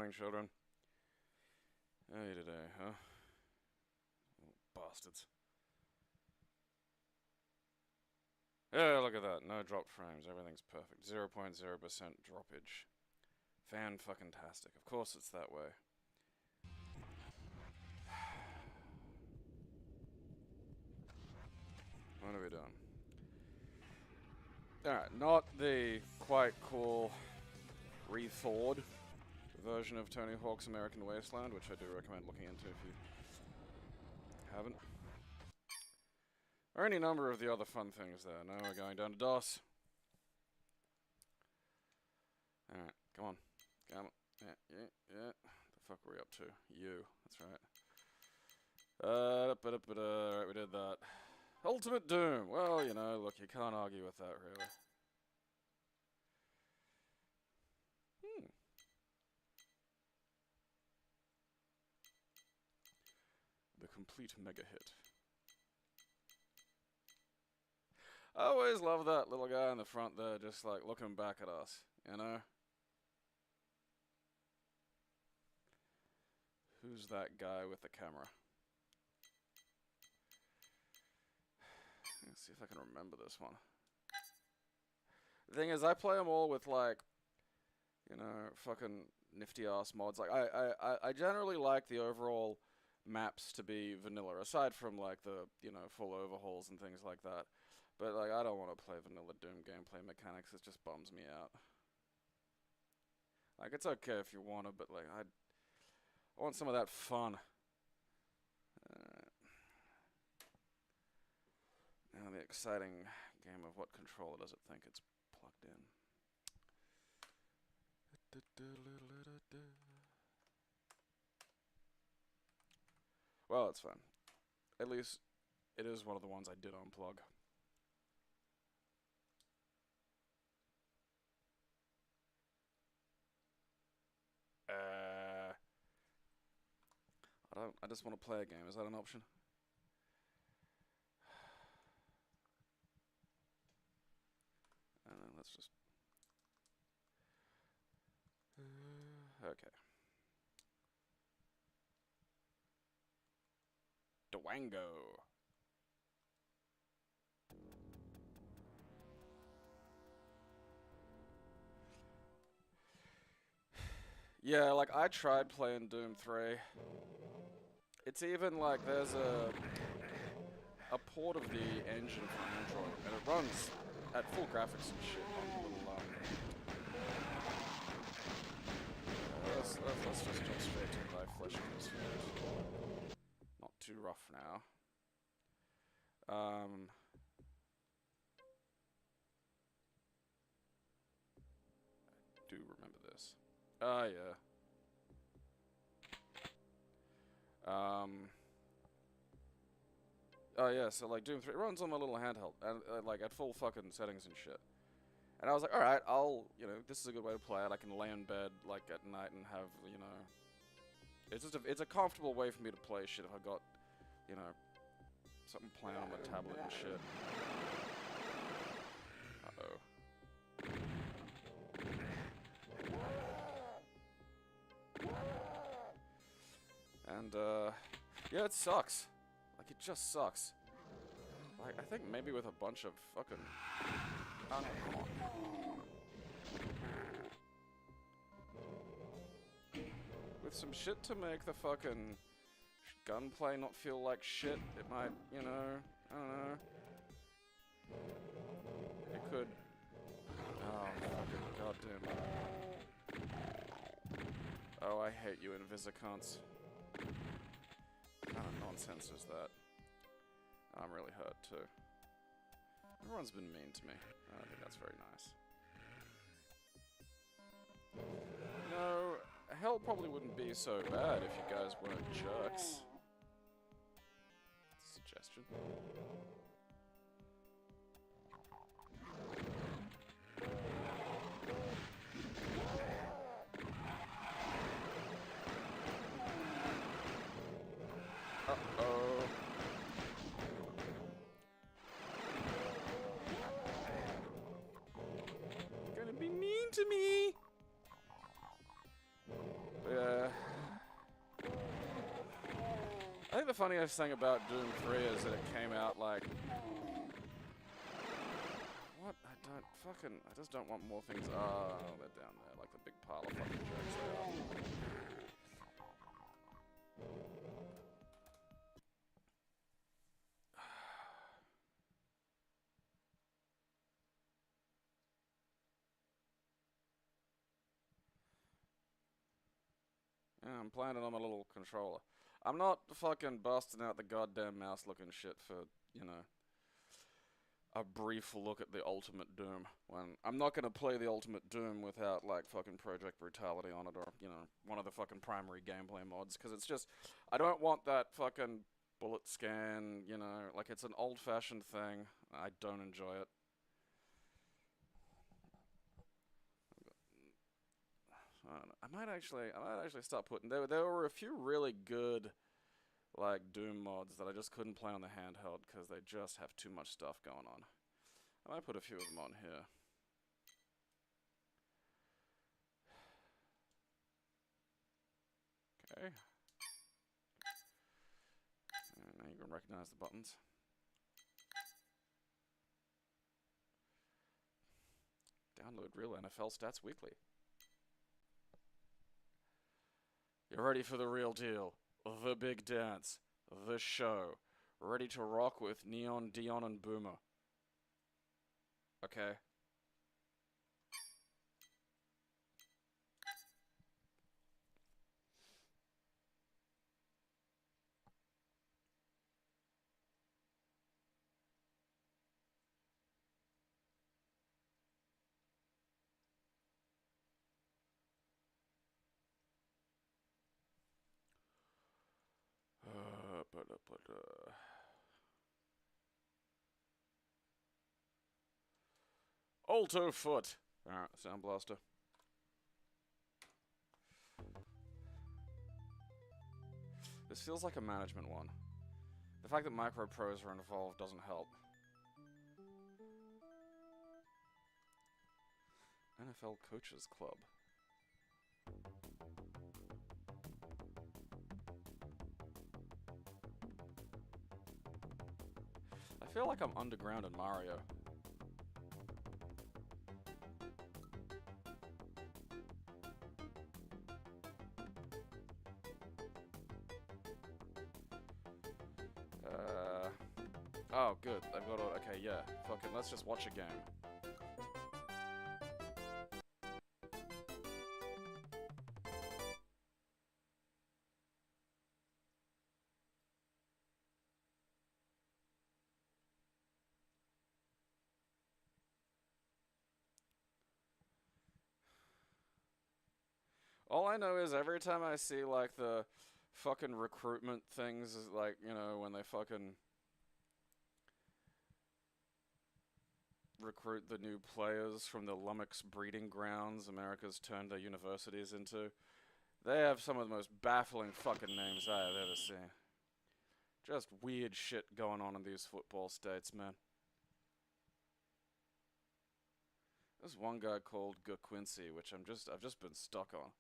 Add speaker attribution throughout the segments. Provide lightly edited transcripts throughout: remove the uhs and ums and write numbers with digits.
Speaker 1: morning, children. How are you today, huh? Oh, bastards. Yeah, look at that. No dropped frames. Everything's perfect. 0.0% droppage. Fan-fucking-tastic. Of course it's that way. What are we doing? Alright, not the quite cool rethawed version of Tony Hawk's American Wasteland, which I do recommend looking into if you haven't. Or any number of the other fun things there. No, we're going down to DOS. Alright, come on. Come on. Yeah. The fuck were we up to? You. That's right. Alright, we did that. Ultimate Doom. Well, you know, look, you can't argue with that, really. The complete mega hit. I always love that little guy in the front there, just like looking back at us, you know? Who's that guy with the camera? Let's see if I can remember this one. The thing is, I play them all with, like, you know, fucking nifty-ass mods. Like, I generally like the overall maps to be vanilla, aside from, like, the, you know, full overhauls and things like that. But, like, I don't want to play vanilla Doom gameplay mechanics. It just bums me out. Like, it's okay if you want to, but, like, I want some of that fun. Now the exciting game of what controller does it think it's plugged in. Well, it's fine. At least it is one of the ones I did unplug. I just want to play a game. Is that an option? And then let's just... okay. Dwango. Yeah, like, I tried playing Doom 3. It's even like there's a port of the engine for Android, and it runs at full graphics and shit on the little, let's just jump straight to thy flesh and food. Not too rough now. I do remember this. Ah, yeah. Oh yeah, so like Doom 3 runs on my little handheld, and like at full fucking settings and shit. And I was like, alright, you know, this is a good way to play it. I can lay in bed, like, at night and have, you know... It's just it's a comfortable way for me to play shit if I got, you know, something playing on my tablet and shit. Uh-oh. And, yeah, it sucks. Like, it just sucks. Like, I think maybe with a bunch of fucking... oh, no, come on. With some shit to make the fucking gunplay not feel like shit, it might, you know, I don't know. It could... oh, fucking goddamn. Oh, I hate you, Invisicunts. What kind of nonsense is that? I'm really hurt, too. Everyone's been mean to me. I don't think that's very nice. You know, hell probably wouldn't be so bad if you guys weren't jerks. Suggestion. Uh-oh. You're gonna be mean to me! But yeah, funniest thing about Doom 3 is that it came out like... What? I just don't want more things. Oh, they're down there, like the big pile of fucking jokes they are. Yeah, I'm playing it on my little controller. I'm not fucking busting out the goddamn mouse-looking shit for, you know, a brief look at the Ultimate Doom. When I'm not gonna play the Ultimate Doom without, like, fucking Project Brutality on it or, you know, one of the fucking primary gameplay mods, because it's just, I don't want that fucking bullet scan, you know, like, it's an old-fashioned thing. I don't enjoy it. I might actually start putting. There were a few really good, like, Doom mods that I just couldn't play on the handheld because they just have too much stuff going on. I might put a few of them on here. Okay. And now you can recognize the buttons. Download real NFL stats weekly. You're ready for the real deal. The big dance. The show. Ready to rock with Neon, Dion, and Boomer. Okay. Alto foot. Alright, Sound Blaster. This feels like a management one. The fact that micro pros are involved doesn't help. NFL Coaches Club. I feel like I'm underground in Mario. Oh, good. I've got it. Okay, yeah. Fucking, let's just watch a game. All I know is every time I see, like, the fucking recruitment things, like, you know, when they fucking recruit the new players from the lummox breeding grounds America's turned their universities into, they have some of the most baffling fucking names I have ever seen. Just weird shit going on in these football states, man. There's one guy called Quincy, which I've just been stuck on.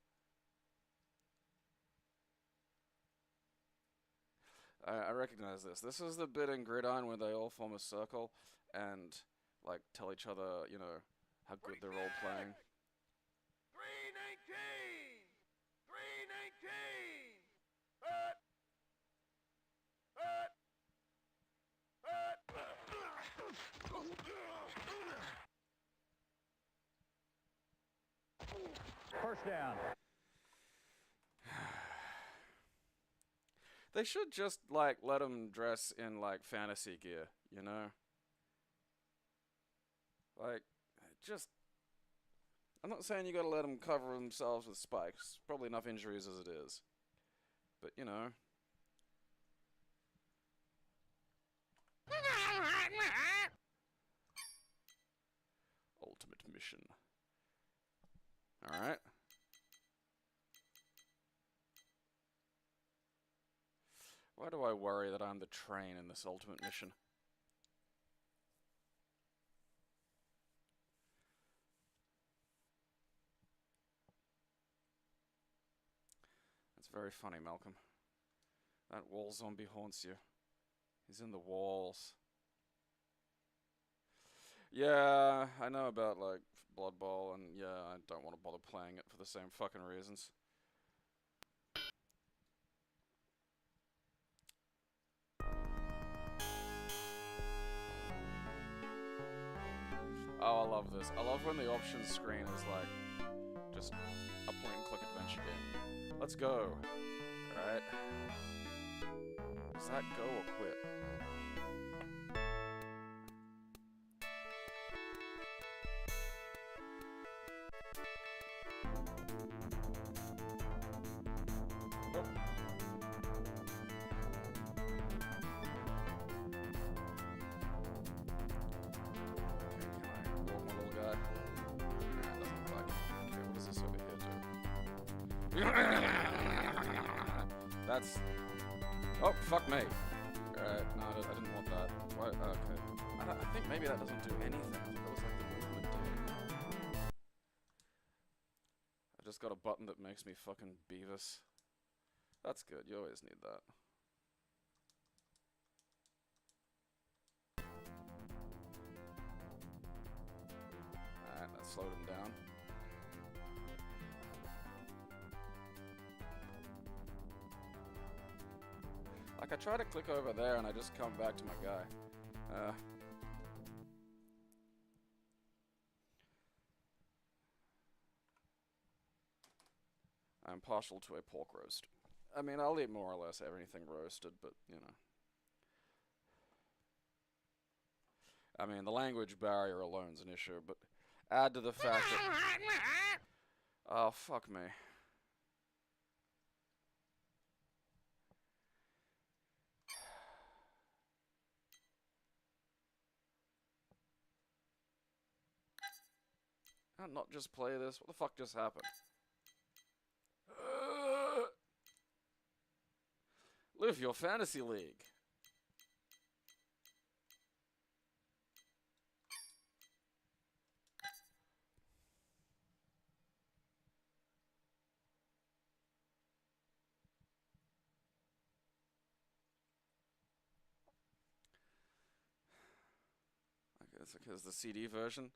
Speaker 1: I recognize this. This is the bit in Gridiron where they all form a circle and, like, tell each other, you know, how good they're all playing.
Speaker 2: 319! 319!
Speaker 3: First down.
Speaker 1: They should just, like, let them dress in, like, fantasy gear, you know? Like, just... I'm not saying you gotta let them cover themselves with spikes. Probably enough injuries as it is. But, you know... Ultimate mission. Alright. Why do I worry that I'm the train in this ultimate mission? That's very funny, Malcolm. That wall zombie haunts you. He's in the walls. Yeah, I know about, like, Blood Bowl, and yeah, I don't want to bother playing it for the same fucking reasons. Oh, I love this. I love when the options screen is like just a point-and-click adventure game. Let's go. Alright. Does that go or quit? Nope. That's... Oh, fuck me. Alright, no, I didn't want that. Why? Okay. I think maybe that doesn't do anything. I thought that was like the movement did. I just got a button that makes me fucking Beavis. That's good, you always need that. Alright, that slowed him down. Like, I try to click over there and I just come back to my guy. I'm partial to a pork roast. I mean, I'll eat more or less everything roasted, but, you know. I mean, the language barrier alone's an issue, but add to the fact that... Oh, fuck me. I'll not just play this. What the fuck just happened? Live your fantasy league. I guess because the CD version.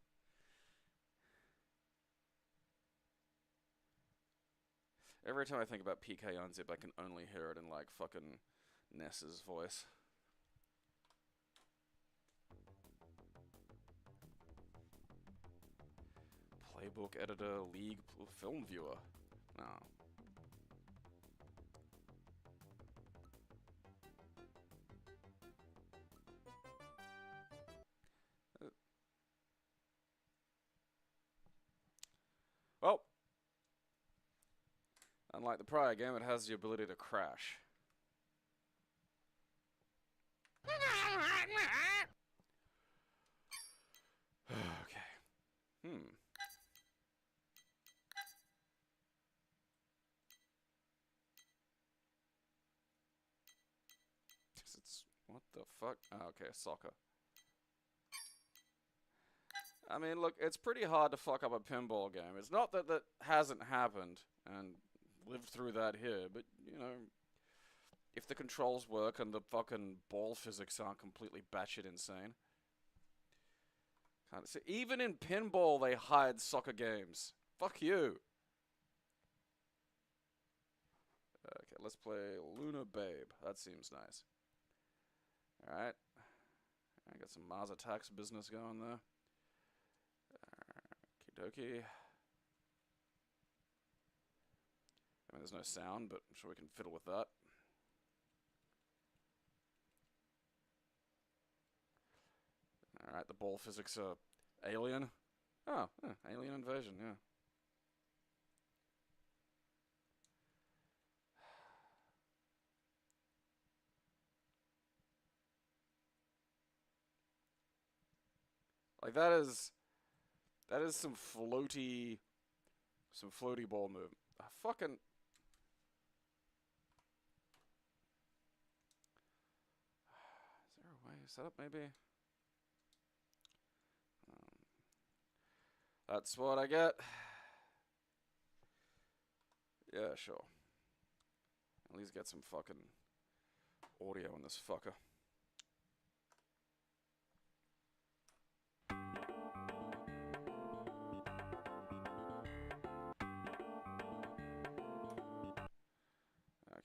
Speaker 1: Every time I think about PK Unzip, I can only hear it in, like, fucking Ness's voice. Playbook editor, league, film viewer. No. Well, unlike the prior game, it has the ability to crash. Okay. It's what the fuck? Oh, okay, soccer. I mean, look, it's pretty hard to fuck up a pinball game. It's not that that hasn't happened and lived through that here, but, you know, if the controls work and the fucking ball physics aren't completely batshit insane. Can't see. Even in pinball, they hide soccer games. Fuck you. Okay, let's play Luna Babe. That seems nice. Alright. I got some Mars Attacks business going there. Okie dokie. I mean, there's no sound, but I'm sure we can fiddle with that. Alright, the ball physics are alien. Oh, yeah, alien invasion, yeah. Like, that is some floaty ball move. Fucking... Is there a way to set up, maybe? That's what I get. Yeah, sure. At least get some fucking audio in this fucker.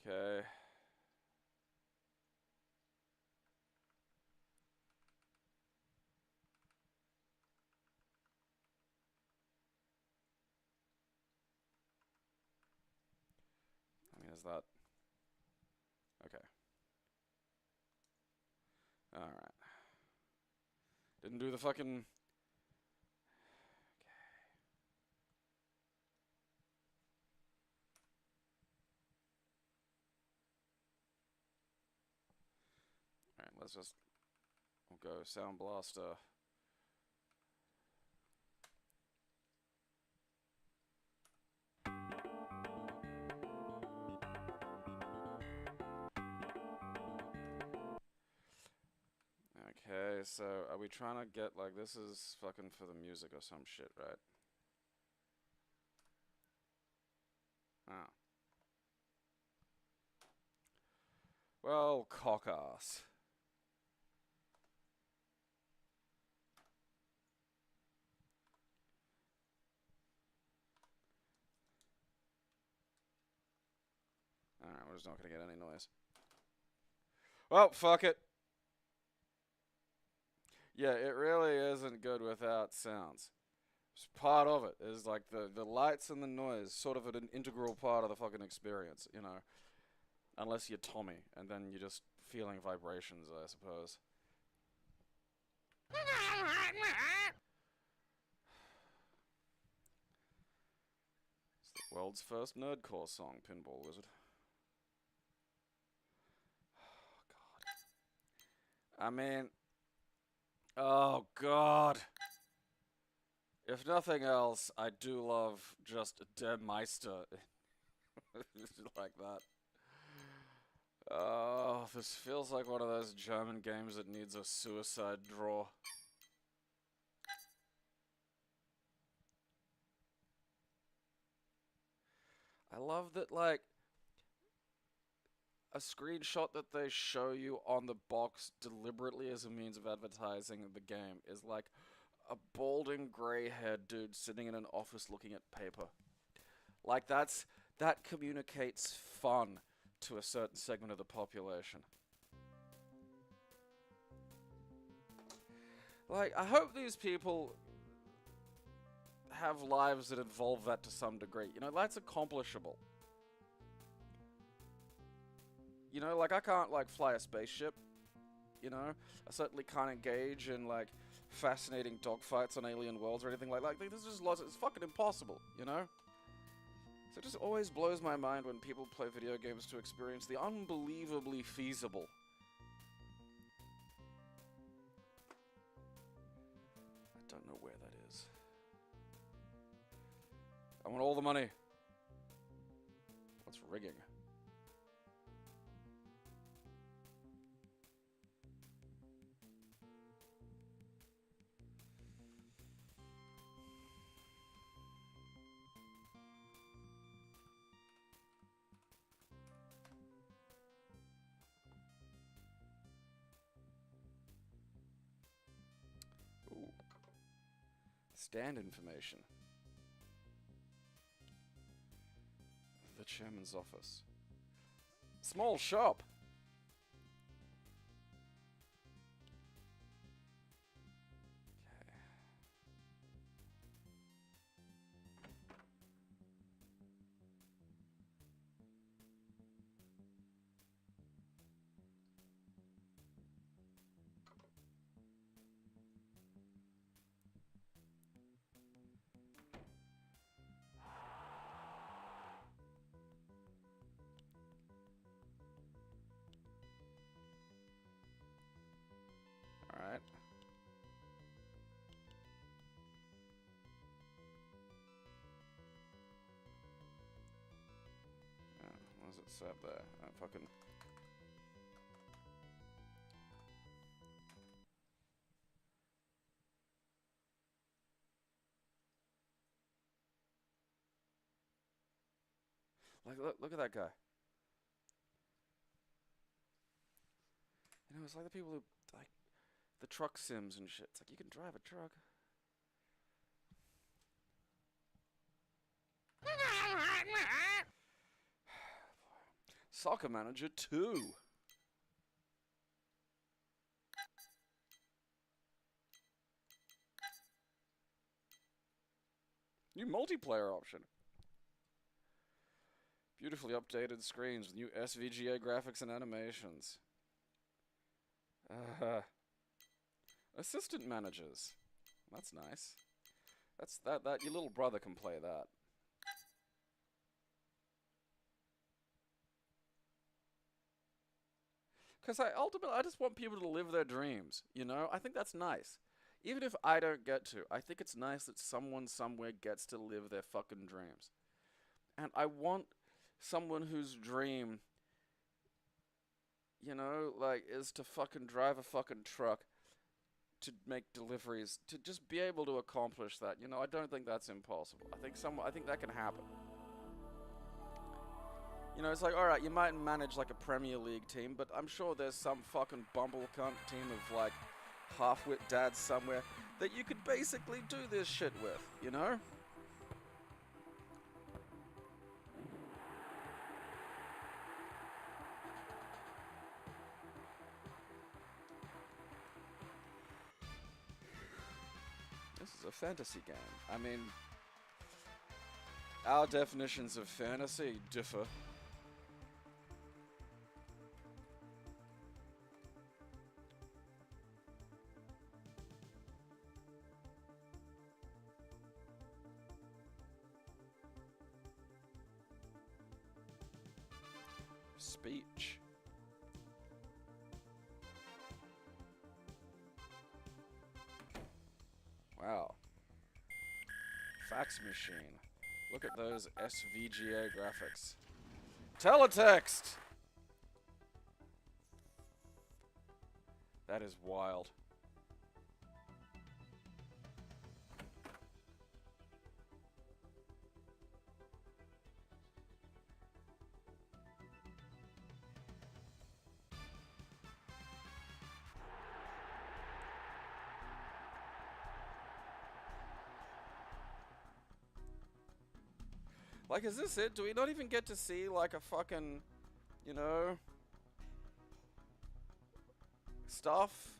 Speaker 1: Okay. I mean, is that... Okay. Alright. Didn't do the fucking... Alright, let's just... We'll go Sound Blaster. Okay, so are we trying to get, like, this is fucking for the music or some shit, right? Ah. Well, cock-ass. Alright, we're just not gonna get any noise. Well, fuck it. Yeah, it really isn't good without sounds. It's part of it is like the lights and the noise, sort of an integral part of the fucking experience, you know. Unless you're Tommy, and then you're just feeling vibrations, I suppose. It's the world's first nerdcore song, Pinball Wizard. Oh, God. I mean... Oh, God. If nothing else, I do love just Der Meister. Like that. Oh, this feels like one of those German games that needs a suicide draw. I love that, like, a screenshot that they show you on the box deliberately as a means of advertising the game is like a balding gray-haired dude sitting in an office looking at paper. Like, that communicates fun to a certain segment of the population. Like, I hope these people have lives that involve that to some degree. You know, that's accomplishable. You know, like, I can't, like, fly a spaceship. You know? I certainly can't engage in, like, fascinating dogfights on alien worlds or anything like that. Like, this is just lots. It's fucking impossible, you know? So it just always blows my mind when people play video games to experience the unbelievably feasible. I don't know where that is. I want all the money. What's rigging? Ooh. Stand information. The chairman's office. Small shop. Alright. What does it say up there? Fucking... Like, look at that guy. You know, it's like the people who like the truck sims and shit. It's like you can drive a truck. Soccer Manager 2. New multiplayer option. Beautifully updated screens with new SVGA graphics and animations. Assistant managers. That's nice. That's that your little brother can play that. Because ultimately, I just want people to live their dreams, you know? I think that's nice. Even if I don't get to, I think it's nice that someone somewhere gets to live their fucking dreams. And I want someone whose dream, you know, like, is to fucking drive a fucking truck, to make deliveries, to just be able to accomplish that. You know, I don't think that's impossible. I think that can happen. You know, it's like, alright, you might manage like a Premier League team, but I'm sure there's some fucking bumble cunt team of like half-wit dads somewhere that you could basically do this shit with, you know? This is a fantasy game. I mean, our definitions of fantasy differ. Speech. Wow. Fax machine. Look at those SVGA graphics. Teletext! That is wild. Like, is this it? Do we not even get to see, like, a fucking, you know, stuff?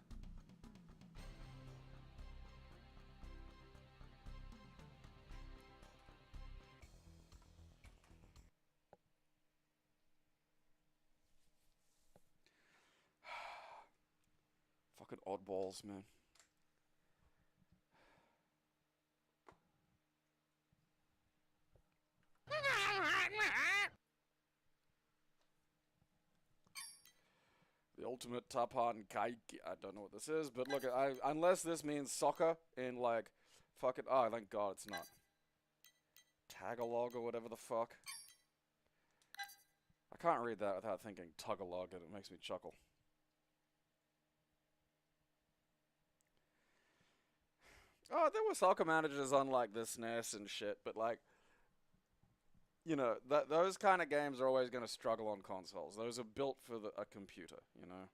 Speaker 1: Fucking oddballs, man. The ultimate Tapan Kaiki. I don't know what this is, but look, unless this means soccer in like fucking. Oh, thank God it's not. Tagalog or whatever the fuck. I can't read that without thinking Tagalog, and it makes me chuckle. Oh, there were soccer managers on like the SNES and shit, but like, you know, those kind of games are always going to struggle on consoles. Those are built for a computer, you know.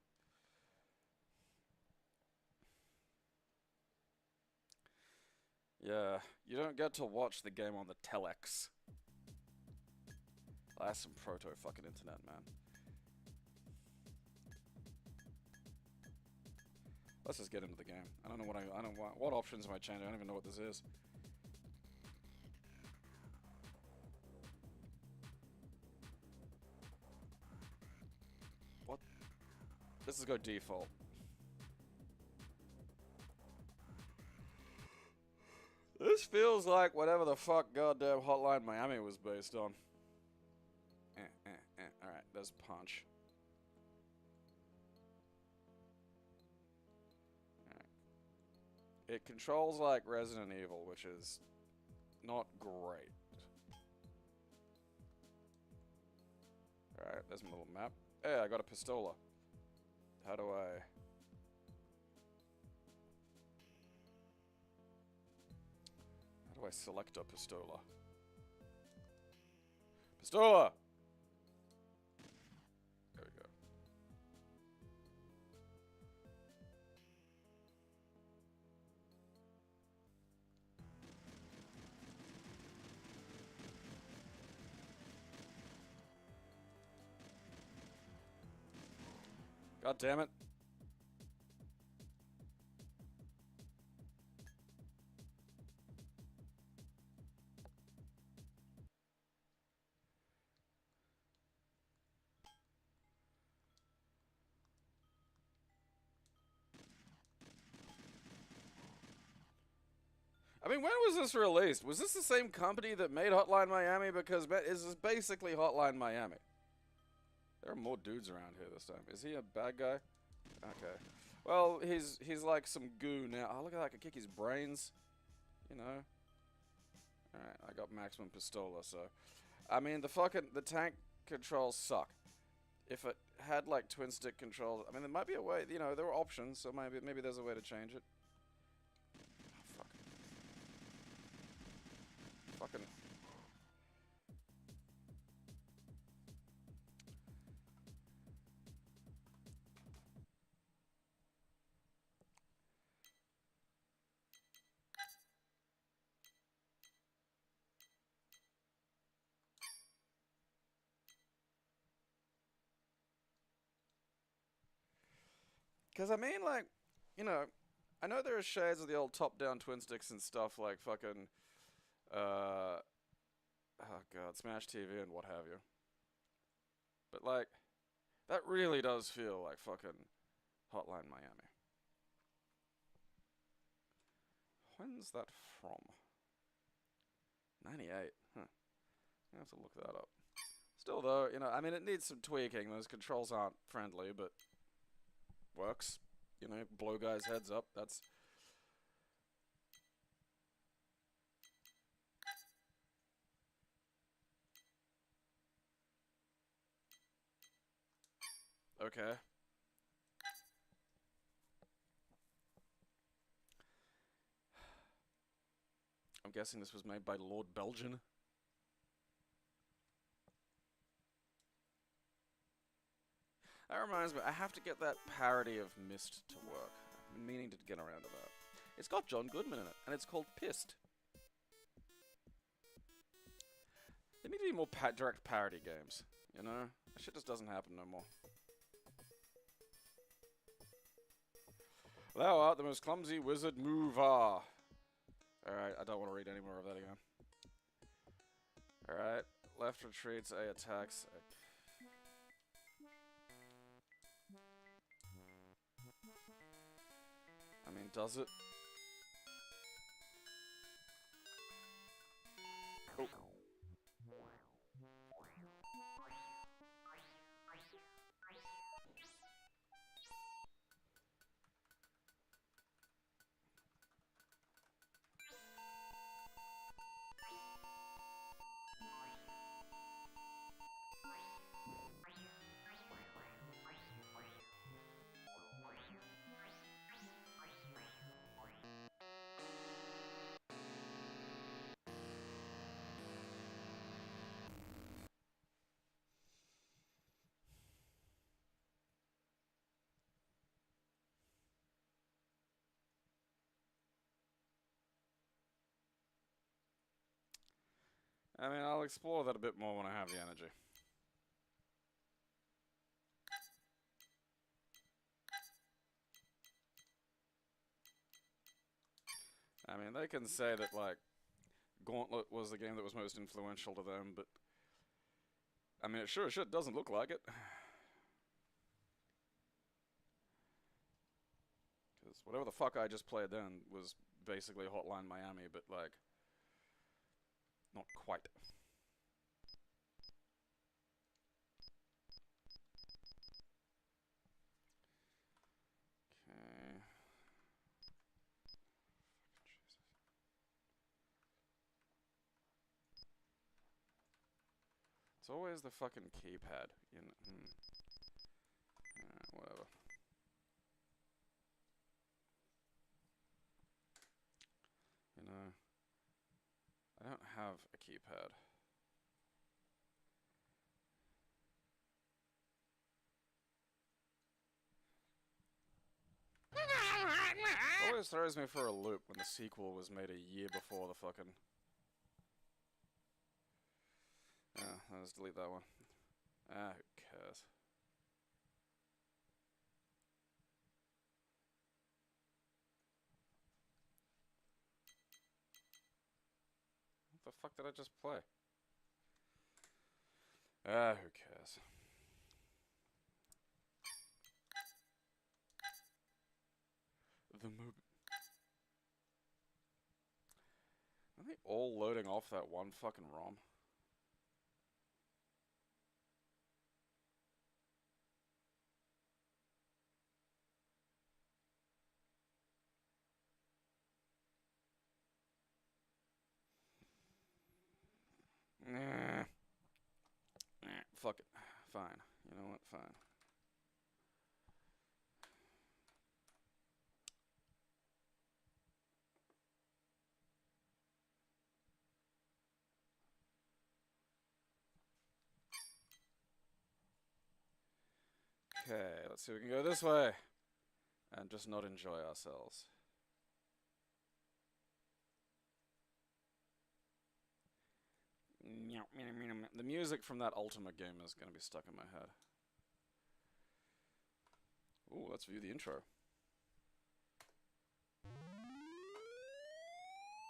Speaker 1: Yeah, you don't get to watch the game on the telex. That's some proto fucking internet, man. Let's just get into the game. I don't know what options am I changing? I don't even know what this is. What? Let's just go default. This feels like whatever the fuck goddamn Hotline Miami was based on. Alright, there's punch. It controls like Resident Evil, which is not great. Alright, there's my little map. Hey, I got a pistola. How do I select a pistola? Pistola! There we go. God damn it. I mean, when was this released? Was this the same company that made Hotline Miami? Because this is basically Hotline Miami. There are more dudes around here this time. Is he a bad guy? Okay. Well, he's like some goo now. Oh, look at that. I can kick his brains. You know. Alright, I got maximum pistola, so. I mean, the tank controls suck. If it had, like, twin stick controls, I mean, there might be a way, you know, there were options, so maybe there's a way to change it. Oh, fuck. Fucking. Because, I mean, like, you know, I know there are shades of the old top-down twin sticks and stuff like fucking, oh god, Smash TV and what have you. But, like, that really does feel like fucking Hotline Miami. When's that from? 98. Huh. I have to look that up. Still, though, you know, I mean, it needs some tweaking. Those controls aren't friendly, but works. You know, blow guys' heads up. That's... okay. I'm guessing this was made by Lord Belgian. That reminds me, I have to get that parody of Myst to work. I've been meaning to get around to that. It's got John Goodman in it, and it's called Pissed. There need to be more direct parody games, you know? That shit just doesn't happen no more. Thou art the most clumsy wizard mover. Alright, I don't want to read any more of that again. Alright, left retreats, A attacks. I mean, does it? Oh. I mean, I'll explore that a bit more when I have the energy. I mean, they can say that, like, Gauntlet was the game that was most influential to them, but... I mean, it sure as shit doesn't look like it. Because whatever the fuck I just played then was basically Hotline Miami, but, like... not quite. Okay. It's always the fucking keypad. You know, whatever. You know, I don't have a keypad. Always throws me for a loop when the sequel was made a year before the fucking... let's delete that one. Ah, who cares? fuck did I just play? Ah, who cares? The movie. Are they all loading off that one fucking ROM? Nah. Fuck it. Fine. You know what? Fine. Okay, let's see if we can go this way. And just not enjoy ourselves. The music from that Ultima game is going to be stuck in my head. Ooh, let's view the intro. The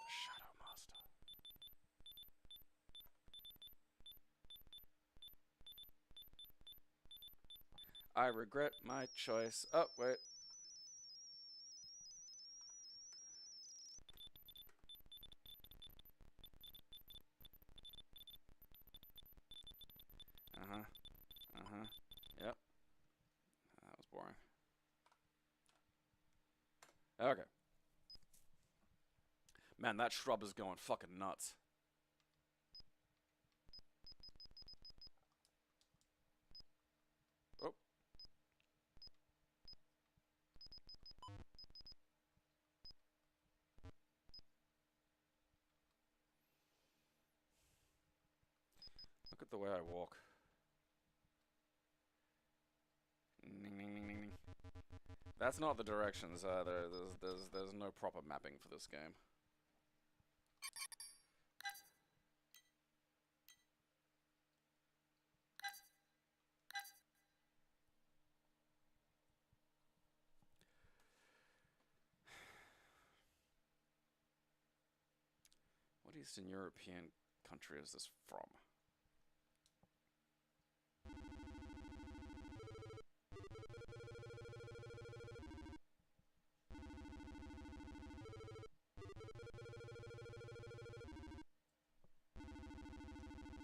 Speaker 1: Shadow Master. I regret my choice. Oh, wait. Yep. That was boring. Okay. Man, that shrub is going fucking nuts. Oh. Look at the way I walk. That's not the directions either. There's no proper mapping for this game. What Eastern European country is this from?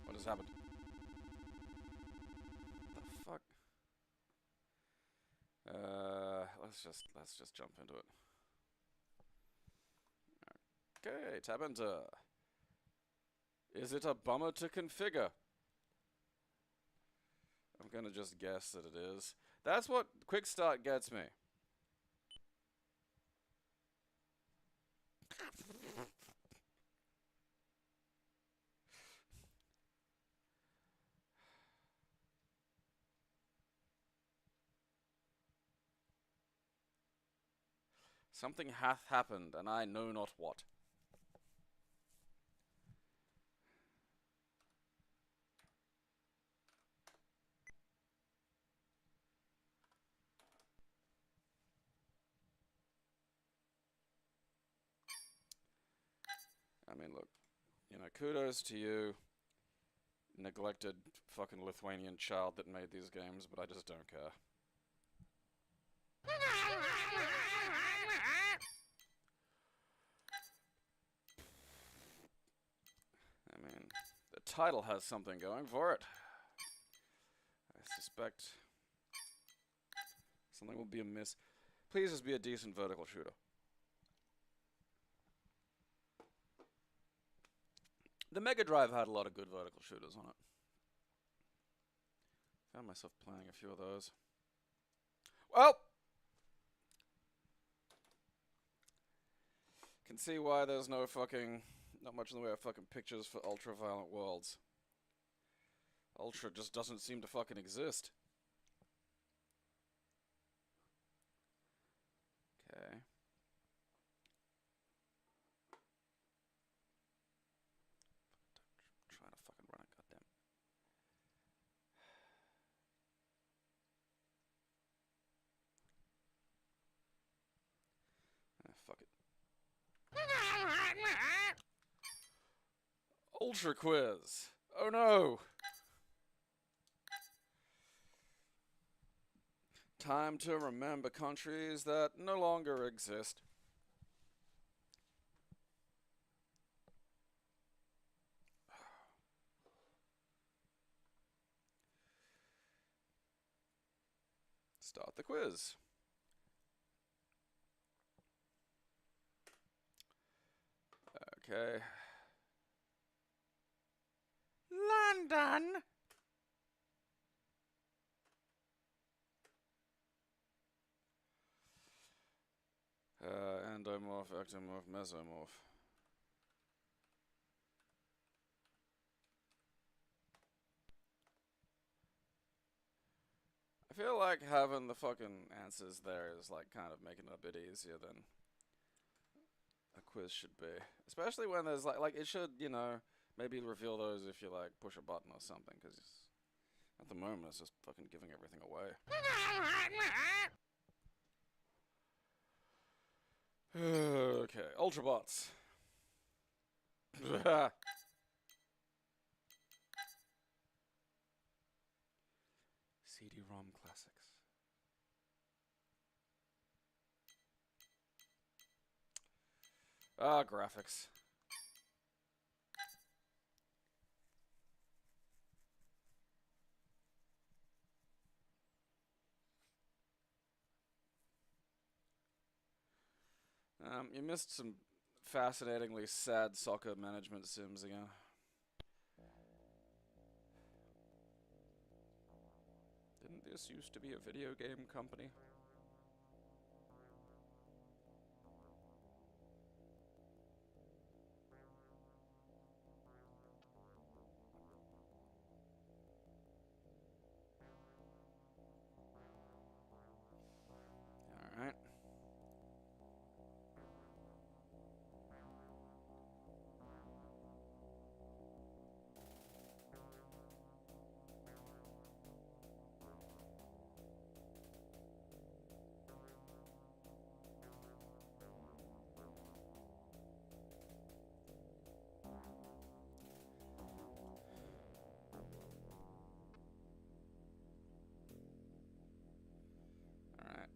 Speaker 1: What has happened? The fuck? Let's just jump into it. Okay, tab enter. Is it a bummer to configure? I'm gonna just guess that it is. That's what quick start gets me. Something hath happened, and I know not what. I mean, look, you know, kudos to you, neglected fucking Lithuanian child that made these games, but I just don't care. I mean, the title has something going for it. I suspect something will be amiss. Please just be a decent vertical shooter. The Mega Drive had a lot of good vertical shooters on it. Found myself playing a few of those. Well, can see why there's not much in the way of fucking pictures for ultra-violent worlds. Ultra just doesn't seem to fucking exist. Okay. Trying to fucking run it, goddamn. Fuck it. Ultra quiz. Oh no. Time to remember countries that no longer exist. Start the quiz. Okay. London. Endomorph, ectomorph, mesomorph. I feel like having the fucking answers there is like kind of making it a bit easier than a quiz should be. Especially when there's like it should, you know, maybe reveal those if you like push a button or something, because at the moment it's just fucking giving everything away. Okay, Ultrabots. CD-ROM classics. Ah, graphics. You missed some fascinatingly sad soccer management sims again. Didn't this used to be a video game company? Alright. Alright.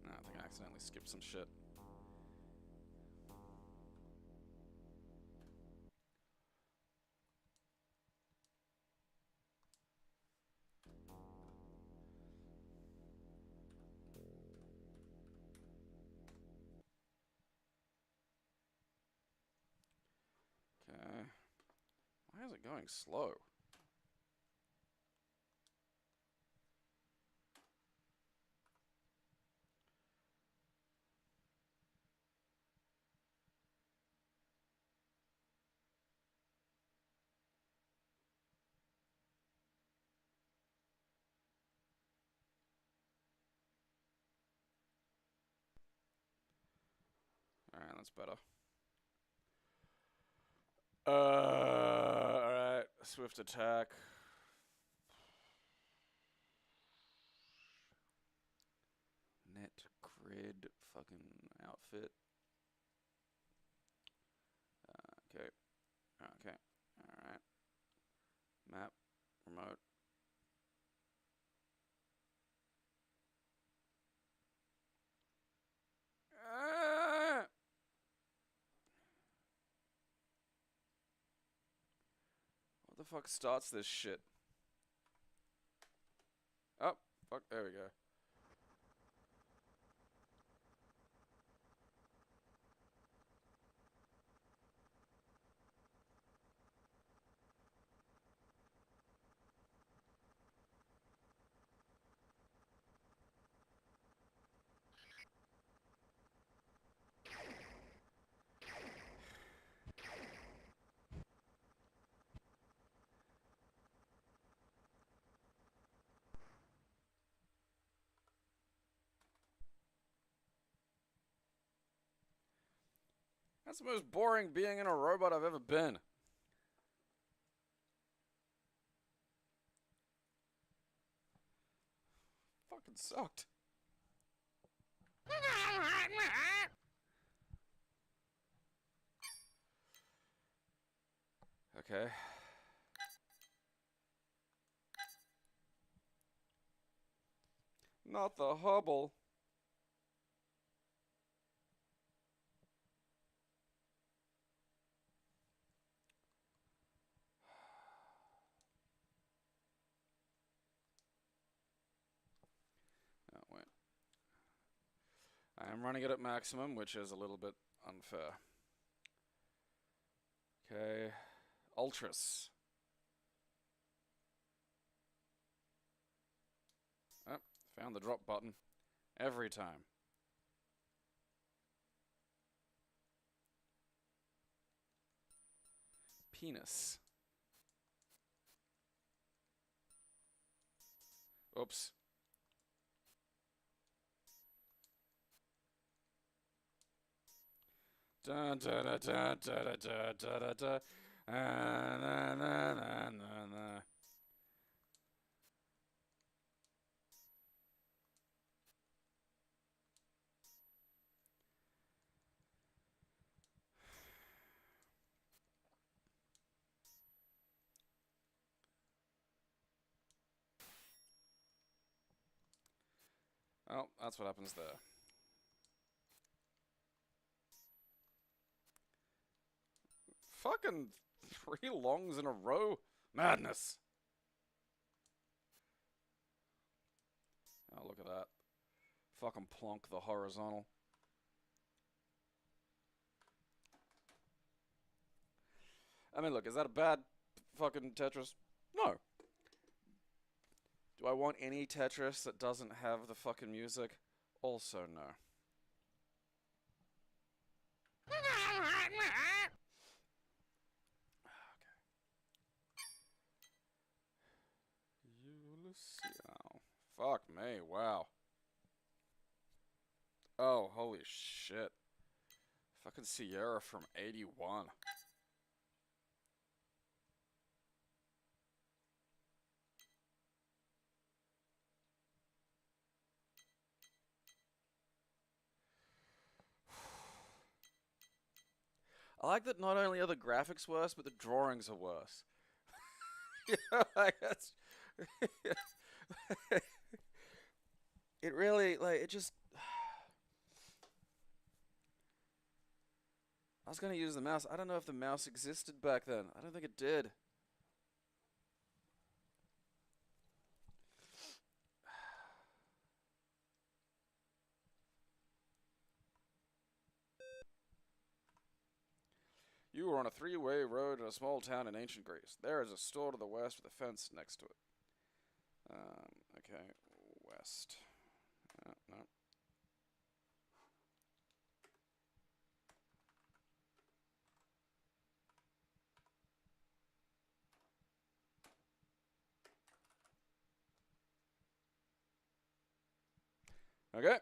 Speaker 1: No, I think I accidentally skipped some shit. Okay. Why is it going slow? Alright, that's better. Alright. Swift attack. Net grid fucking outfit. Okay. Okay. Alright. Map. Remote. What the fuck starts this shit? Oh, fuck, there we go. That's the most boring being in a robot I've ever been. Fucking sucked. Okay. Not the Hubble. Oh, wait. I am running it at maximum, which is a little bit unfair. Okay. Ultras. Oh, found the drop button. Every time. Penis. Oops. Da da da da da da da da da. Na na na na na. Oh, that's what happens there. Fucking 3 longs in a row? Madness. Oh, look at that. Fucking plonk the horizontal. I mean, look, is that a bad fucking Tetris? No. Do I want any Tetris that doesn't have the fucking music? Also, no. Ulysses. Oh, fuck me. Wow. Oh, holy shit. Fucking Sierra from 81. I like that not only are the graphics worse, but the drawings are worse. Yeah, I guess. It really, like, it just... I was gonna use the mouse. I don't know if the mouse existed back then. I don't think it did. You were on a 3-way road in a small town in ancient Greece. There is a store to the west with a fence next to it. Okay, west. No. Okay.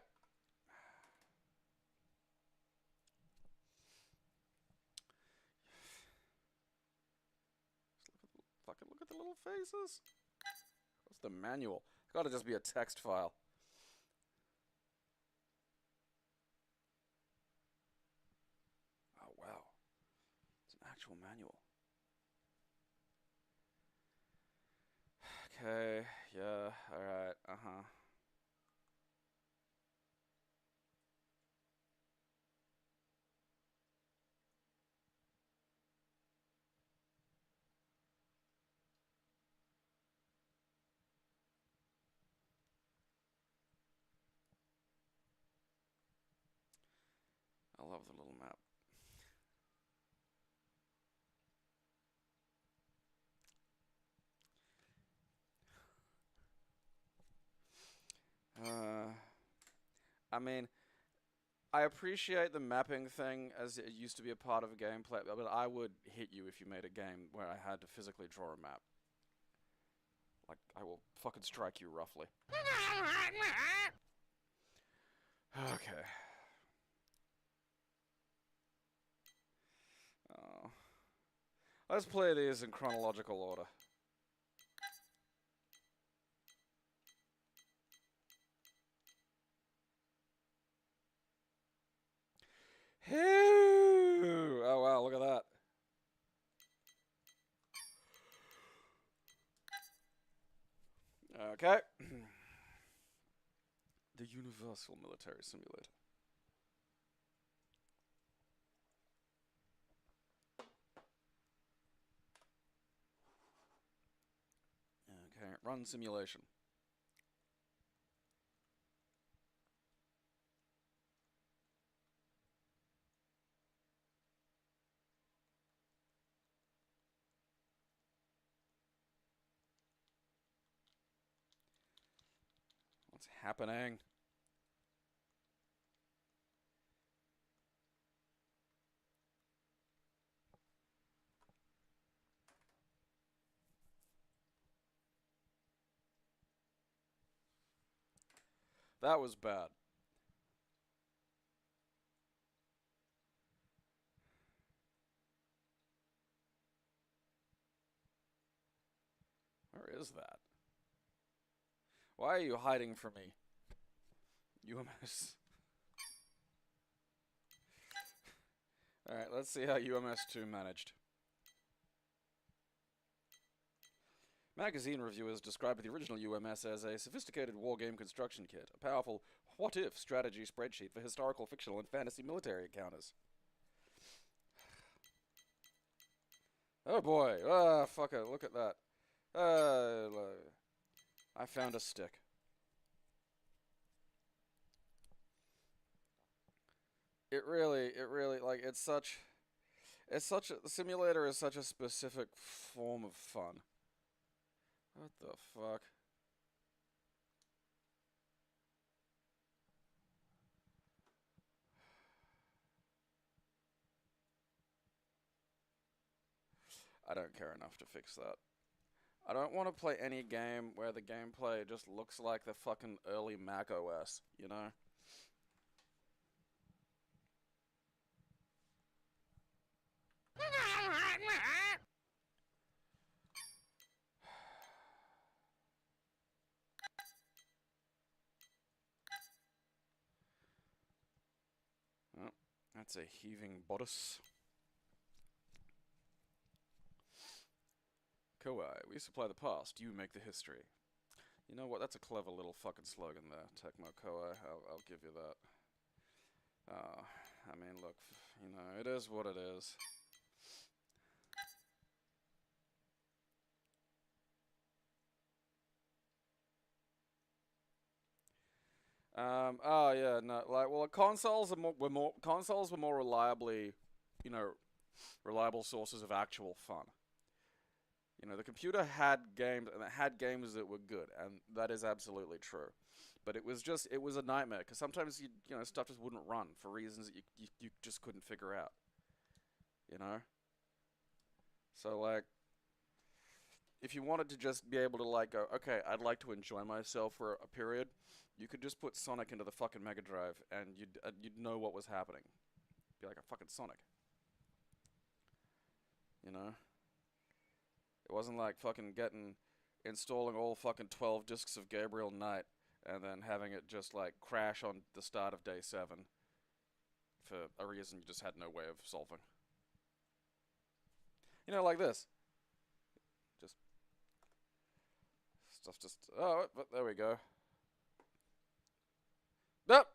Speaker 1: Fucking look at the little faces. What's the manual? It's gotta just be a text file. Oh, wow. It's an actual manual. Okay, yeah, alright, uh-huh. I love the little map. I mean, I appreciate the mapping thing as it used to be a part of a gameplay, but I would hit you if you made a game where I had to physically draw a map. Like, I will fucking strike you roughly. Okay. Oh. Let's play these in chronological order. Oh wow, look at that. Okay. The Universal Military Simulator. Okay, run simulation. What's happening? That was bad. Where is that? Why are you hiding from me? UMS. Alright, let's see how UMS2 managed. Magazine reviewers described the original UMS as a sophisticated wargame construction kit, a powerful what-if strategy spreadsheet for historical, fictional, and fantasy military encounters. Oh boy, fuck it, look at that. I found a stick. It really, like, the simulator is such a specific form of fun. What the fuck? I don't care enough to fix that. I don't want to play any game where the gameplay just looks like the fucking early Mac OS, you know? Oh, that's a heaving bodice. Kowai, we supply the past, you make the history. You know what, that's a clever little fucking slogan there, Tecmo Kowai, I'll give you that. I mean, look, you know, it is what it is. Oh yeah, no, like, well, consoles were more reliably, you know, reliable sources of actual fun. You know, the computer had games, and it had games that were good, and that is absolutely true. But it was a nightmare, because sometimes you know, stuff just wouldn't run for reasons that you just couldn't figure out. You know? So, like, if you wanted to just be able to, like, go, okay, I'd like to enjoy myself for a period, you could just put Sonic into the fucking Mega Drive, and you'd know what was happening. Be like a fucking Sonic. You know? It wasn't like fucking installing all fucking 12 discs of Gabriel Knight and then having it just like crash on the start of day 7 for a reason you just had no way of solving. You know, like this. Just stuff oh, but there we go. Nope.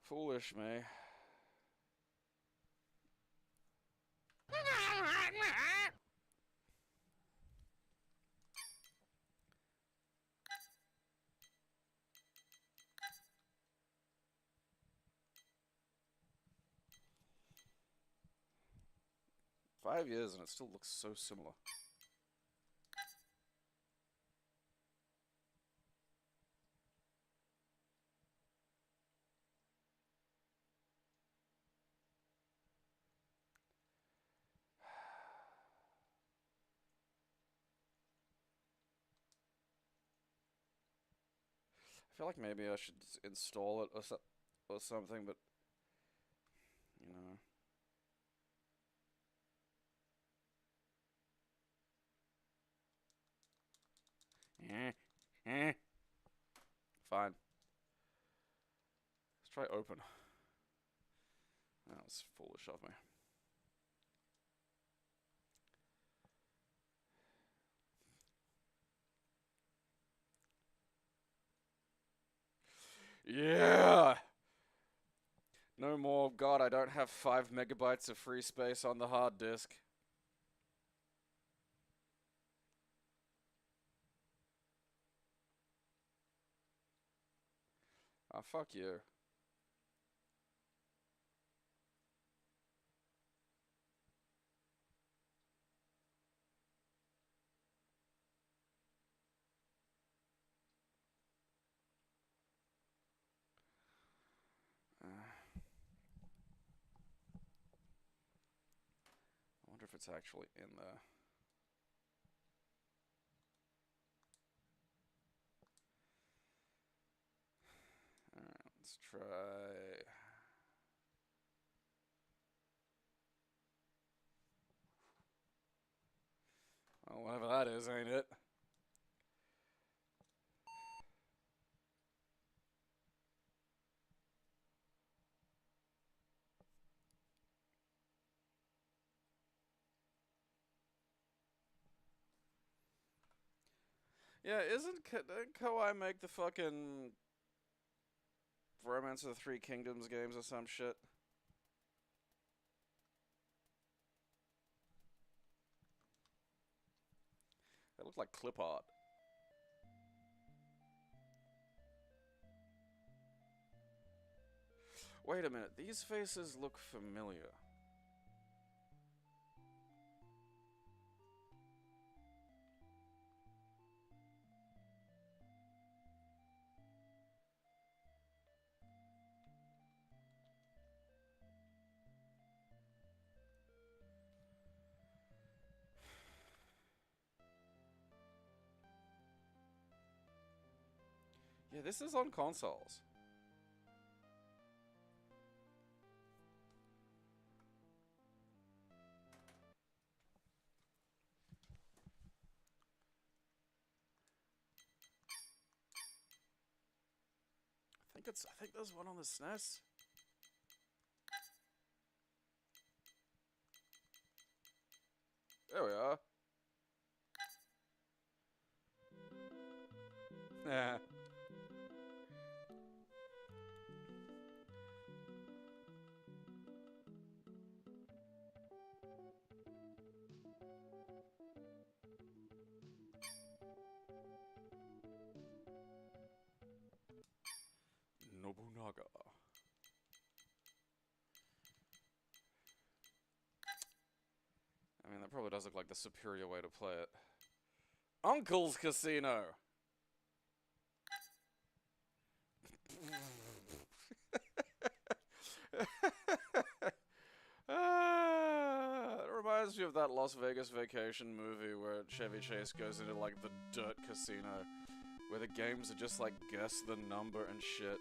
Speaker 1: Foolish me. Five years and it still looks so similar. I feel like maybe I should install it or something, but you know. Fine. Let's try open. That was foolish of me. Yeah! No more. God, I don't have 5 megabytes of free space on the hard disk. Ah, fuck you. I wonder if it's actually in there. Alright, let's try. Well, whatever that is, ain't it? Yeah, didn't Koei make the fucking Romance of the Three Kingdoms games or some shit? They look like clip art. Wait a minute, these faces look familiar. Yeah, this is on consoles. I think there's one on the SNES. There we are. Yeah. Nobunaga. I mean, that probably does look like the superior way to play it. Uncle's Casino! It reminds me of that Las Vegas Vacation movie where Chevy Chase goes into, like, the dirt casino, where the games are just, like, guess the number and shit.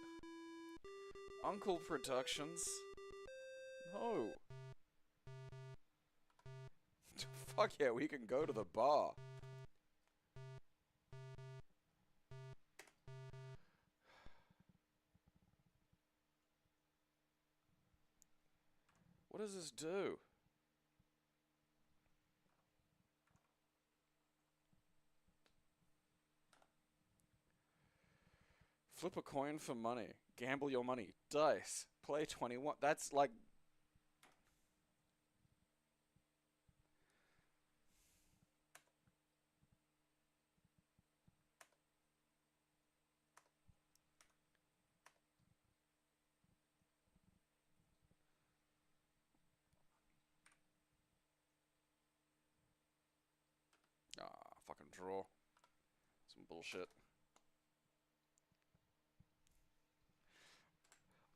Speaker 1: Uncle Productions? No. Fuck yeah, we can go to the bar. What does this do? Flip a coin for money. Gamble your money. Dice. Play 21. That's like... Ah, fucking draw. Some bullshit.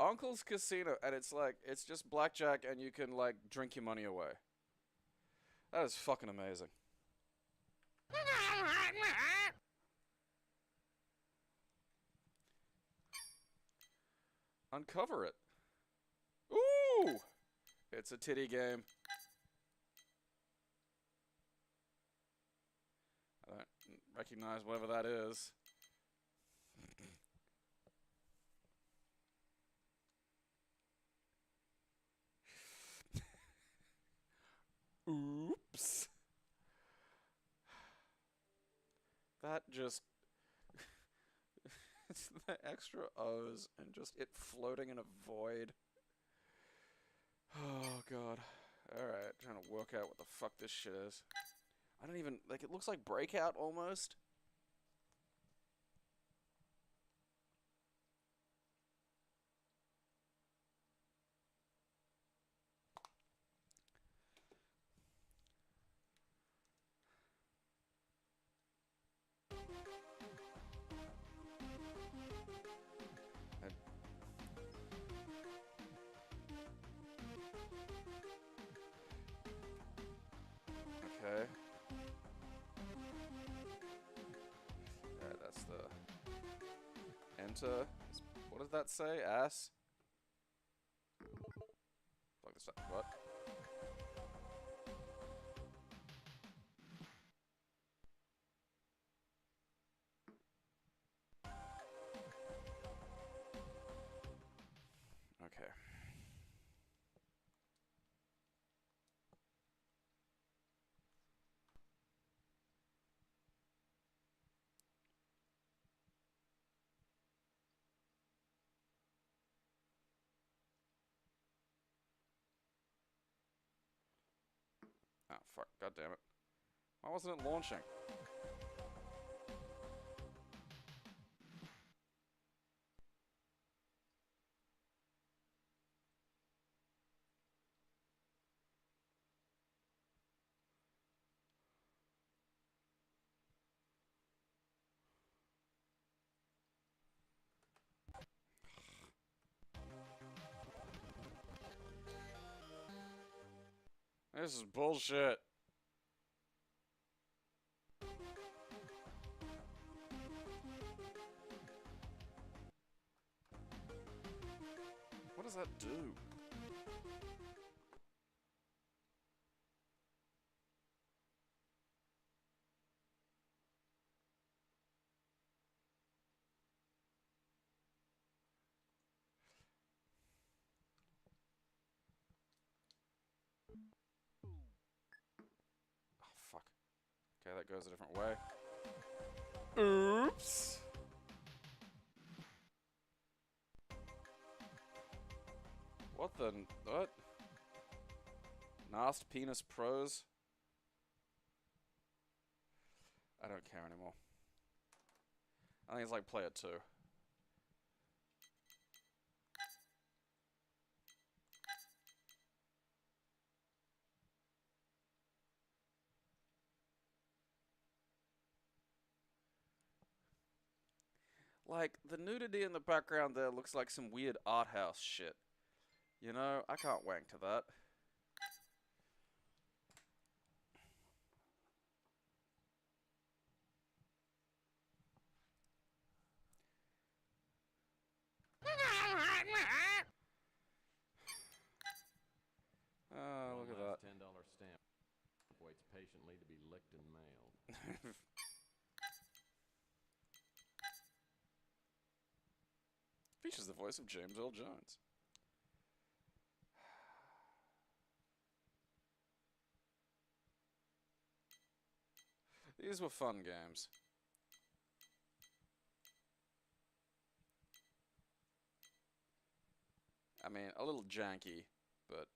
Speaker 1: Uncle's Casino, and it's like, it's just blackjack and you can, like, drink your money away. That is fucking amazing. Uncover it. Ooh! It's a titty game. I don't recognize whatever that is. that just... it's the extra O's and just it floating in a void. Oh, God. Alright, trying to work out what the fuck this shit is. I don't even... like, it looks like Breakout, almost. Okay. Alright, that's the... enter. What does that say? Ass? Plug this up. What? Okay. Oh, fuck. God damn it. Why wasn't it launching? This is bullshit. What does that do? Oh, fuck. Okay, that goes a different way. Oops. What the... what? Nast Penis Pros? I don't care anymore. I think it's like player 2. Like, the nudity in the background there looks like some weird art house shit. You know, I can't wank to that. Oh, look at that.
Speaker 3: $10 stamp waits patiently to be licked and mailed.
Speaker 1: Features the voice of James Earl Jones. These were fun games. I mean, a little janky, but...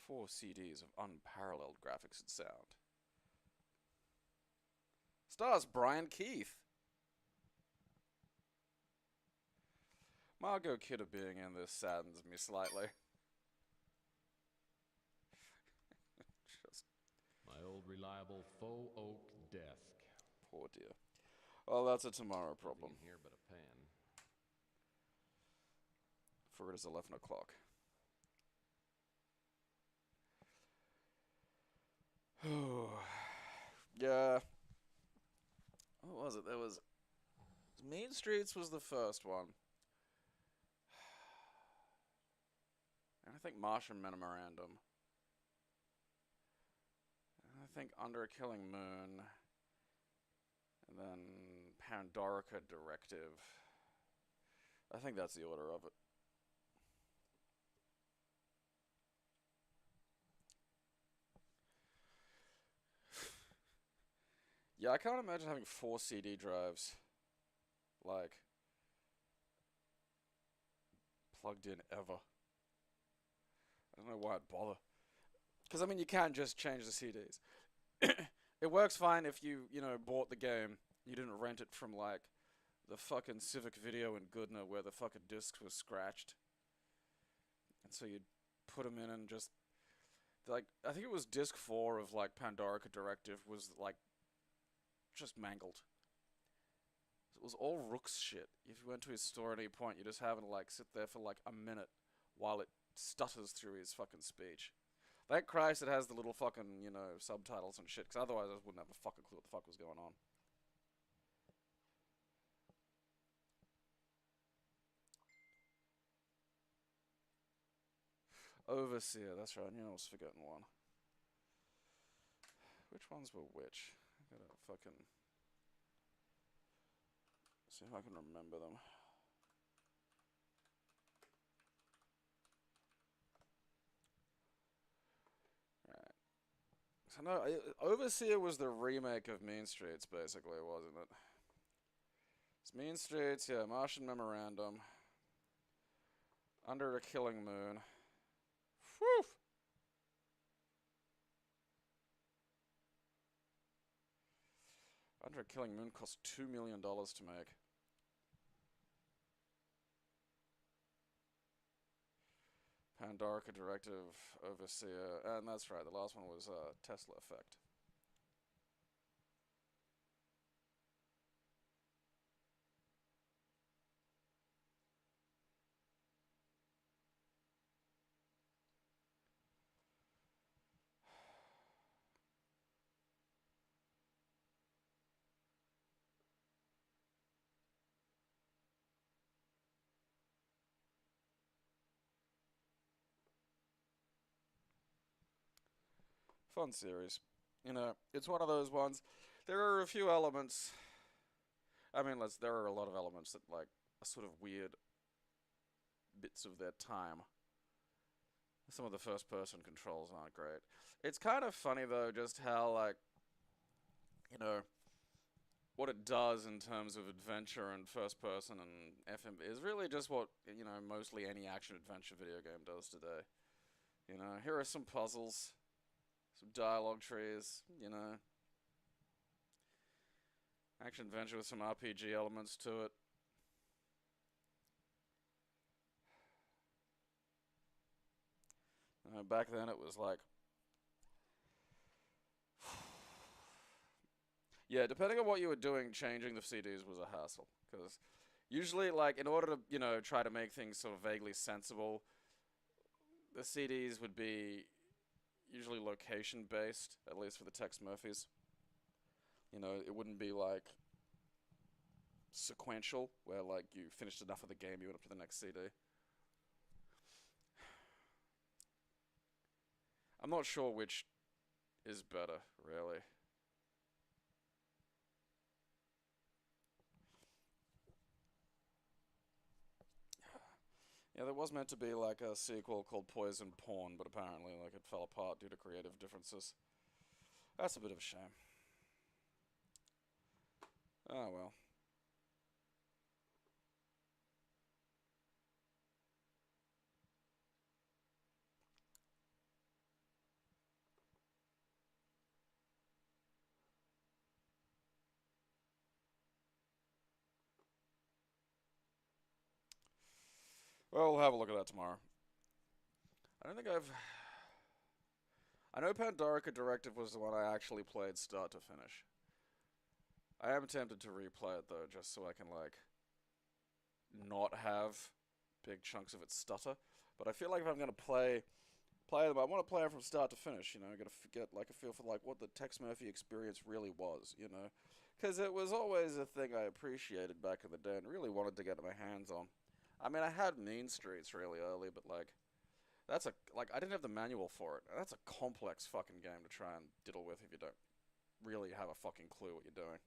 Speaker 1: Four CDs of unparalleled graphics and sound. Stars Brian Keith. Margot Kidder being in this saddens me slightly. Just
Speaker 3: My old reliable faux oak desk.
Speaker 1: poor dear. Well, that's a tomorrow problem.
Speaker 3: Nothing in here but a pen.
Speaker 1: For it is 11 o'clock. Yeah. What was it? There was... Mean Streets was the first one. And I think Martian Memorandum. And I think Under a Killing Moon. And then Pandorica Directive. I think that's the order of it. Yeah, I can't imagine having 4 CD drives, like, plugged in ever. I don't know why I'd bother. Because, I mean, you can just change the CDs. It works fine if you bought the game. You didn't rent it from, like, the fucking Civic Video in Goodna where the fucking discs were scratched. And so you'd put them in and just, like, I think it was disc 4 of, like, Pandorica Directive was, like, just mangled. It was all Rook's shit. If you went to his store at any point, you just have to, like, sit there for, like, a minute while it stutters through his fucking speech. Thank Christ it has the little fucking, subtitles and shit, because otherwise I wouldn't have a fucking clue what the fuck was going on. Overseer, that's right, I knew I was forgetting one. Which ones were which? I gotta fucking see if I can remember them. Right. So no, Overseer was the remake of Mean Streets, basically, wasn't it? It's Mean Streets, yeah, Martian Memorandum. Under a Killing Moon. Whew! Under a Killing Moon cost $2 million to make. Pandorica Directive, Overseer, and that's right, the last one was Tesla Effect. Fun series. It's one of those ones. There are a few elements. I mean, there are a lot of elements that, like, are sort of weird bits of their time. Some of the first-person controls aren't great. It's kind of funny, though, just how, like, what it does in terms of adventure and first-person and FM is really just what, mostly any action-adventure video game does today. Here are some puzzles. Some dialogue trees, action adventure with some RPG elements to it. Back then it was like, yeah, depending on what you were doing, changing the CDs was a hassle. Because usually, like, in order to, try to make things sort of vaguely sensible, the CDs would be usually location based, at least for the Tex Murphys. It wouldn't be like sequential, where like you finished enough of the game, you went up to the next CD. I'm not sure which is better, really. Yeah, there was meant to be like a sequel called Poison Porn, but apparently like it fell apart due to creative differences. That's a bit of a shame. Oh well. Well, we'll have a look at that tomorrow. I don't think I know Pandorica Directive was the one I actually played start to finish. I am tempted to replay it though, just so I can like not have big chunks of it stutter. But I feel like if I'm gonna play them, I want to play them from start to finish. I'm gonna get like a feel for like what the Tex Murphy experience really was. Because it was always a thing I appreciated back in the day and really wanted to get my hands on. I mean, I had Mean Streets really early, but like, I didn't have the manual for it. That's a complex fucking game to try and diddle with if you don't really have a fucking clue what you're doing.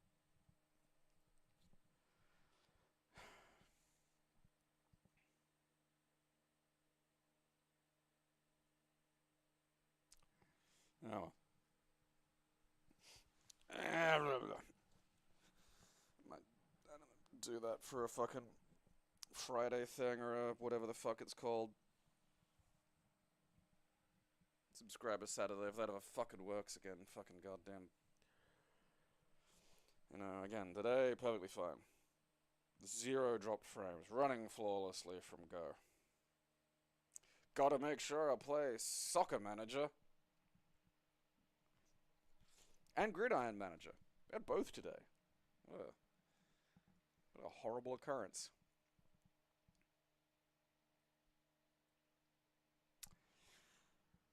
Speaker 1: Oh. Might, I don't know, do that for a fucking Friday thing or whatever the fuck it's called. Subscriber Saturday, if that ever fucking works again. Fucking goddamn. You know, again, today, perfectly fine. 0 dropped frames, running flawlessly from Go. Gotta make sure I play Soccer Manager and Gridiron Manager. We had both today. What a horrible occurrence.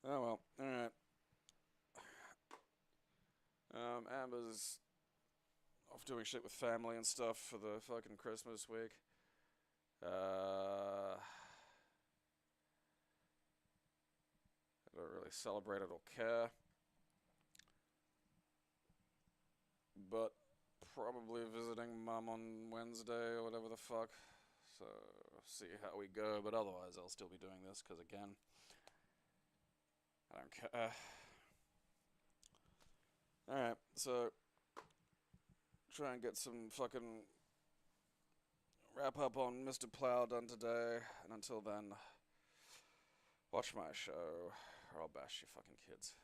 Speaker 1: Oh well, alright. Amber's off doing shit with family and stuff for the fucking Christmas week. I don't really celebrate it or care. But probably visiting Mum on Wednesday or whatever the fuck. So, see how we go. But otherwise, I'll still be doing this because, again, I don't care. Alright, so try and get some fucking wrap up on Mr. Plow done today. And until then, watch my show or I'll bash your fucking kids.